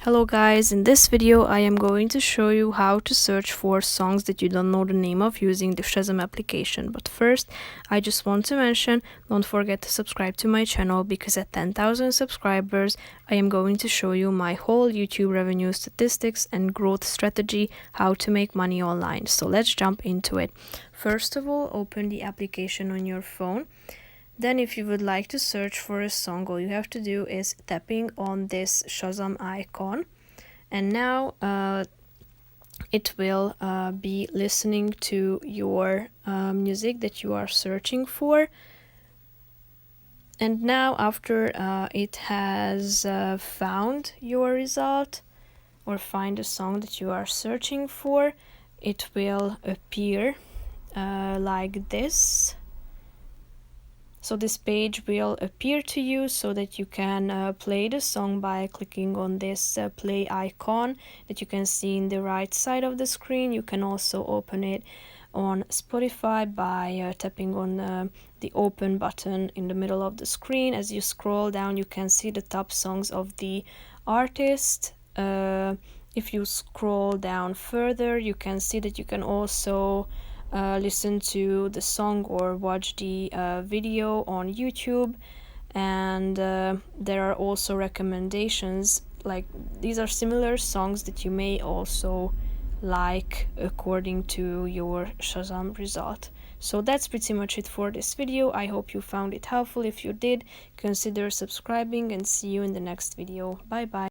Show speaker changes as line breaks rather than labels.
Hello guys, in this video I am going to show you how to search for songs that you don't know the name of using the Shazam application. But first, I just want to mention, don't forget to subscribe to my channel because at 10,000 subscribers I am going to show you my whole YouTube revenue statistics and growth strategy, how to make money online. So let's jump into it. First of all, open the application on your phone. Then if you would like to search for a song, all you have to do is tapping on this Shazam icon, and now it will be listening to your music that you are searching for. And now after it has found your result or find the song that you are searching for, it will appear like this. So this page will appear to you so that you can play the song by clicking on this play icon that you can see in the right side of the screen. You can also open it on Spotify by tapping on the open button in the middle of the screen. As you scroll down, you can see the top songs of the artist. If you scroll down further, you can see that you can also listen to the song or watch the video on YouTube, and there are also recommendations, like these are similar songs that you may also like according to your Shazam result. So that's pretty much it for this video. I hope you found it helpful. If you did, consider subscribing and see you in the next video. Bye bye.